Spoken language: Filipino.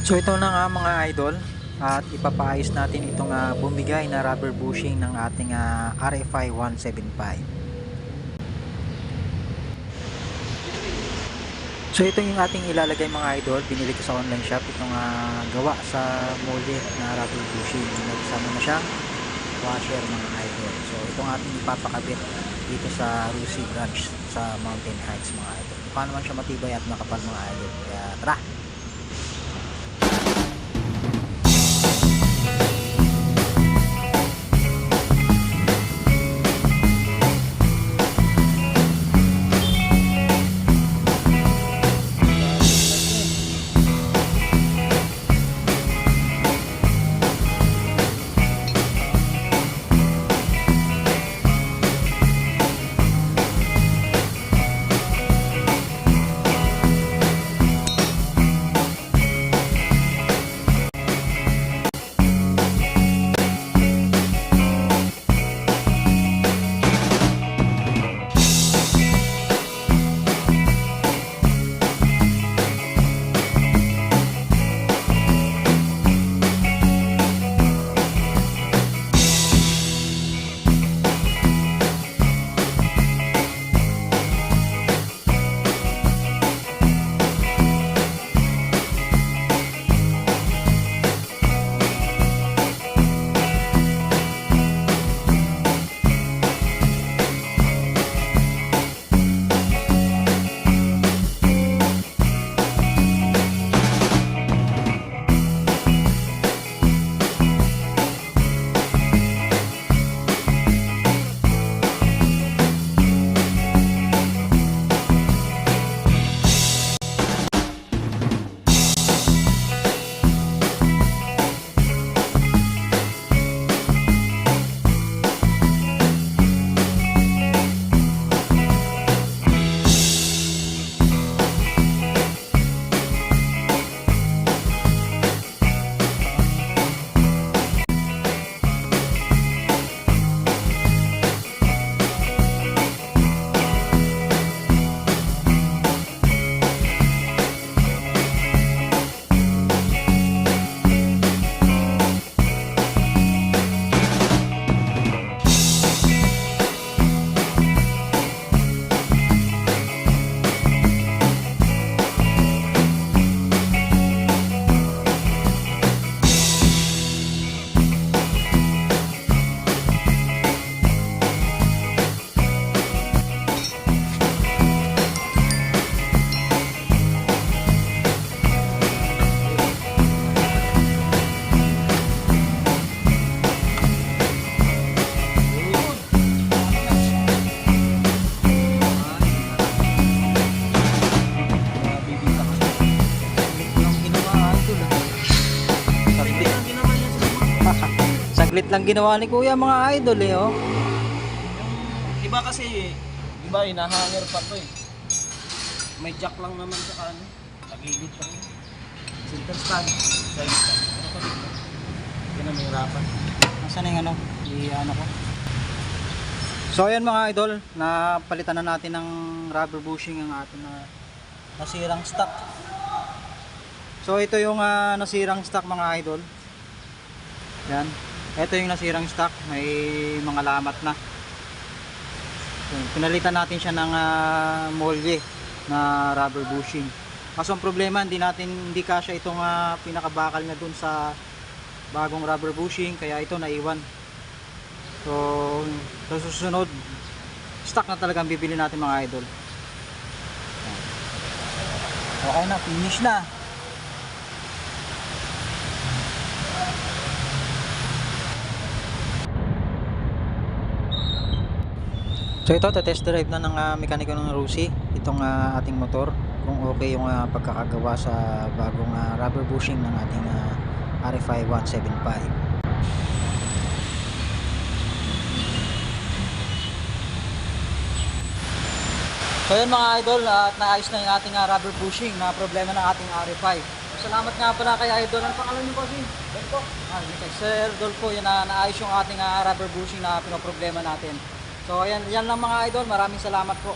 So ito na nga mga idol, at ipapaayos natin itong bumigay na rubber bushing ng ating RFI 175. So ito yung ating ilalagay mga idol. Binili ko sa online shop itong gawa sa molde na rubber bushing. Nagsama na siyang washer mga idol. So itong ating ipapakabit dito sa Rusi branch sa Mountain Heights mga idol. Paano man siya matibay at makapal mga idol. Kaya tara! Saglit lang ginawa ni kuya mga idol oh. Iba kasi, iba hinahanger pa to eh. May jack lang naman sa kanan. Tagilid pa rin. Center stand. Side stand. Ano pa dito? Yan ang may hirapan. Nasaan yung ano ko. So ayan mga idol, napalitan na natin ng rubber bushing ang ating nasirang stock. So ito yung nasirang stock mga idol. Yan. Ito yung nasirang stock, may mga lamat na. So, pinalitan natin siya ng molde na rubber bushing. Kaso ang problema, hindi kasya itong pinakabakal na dun sa bagong rubber bushing, kaya ito naiwan. So sa susunod, stock na talagang bibili natin mga idol. Okay na, finish na. So ito, test drive na ng mekaniko ng Rusi itong ating motor, kung okay yung pagkakagawa sa bagong rubber bushing ng ating RFI 175. So yun mga idol, at naayos na yung ating rubber bushing na problema ng ating RFI. Salamat nga pala kay Idol. Ano pangalan niyo kasi? Dolpo. Kay Sir Dolpo, yan na naayos yung ating rubber bushing na pinoproblema natin. So yan lang mga idol, maraming salamat po.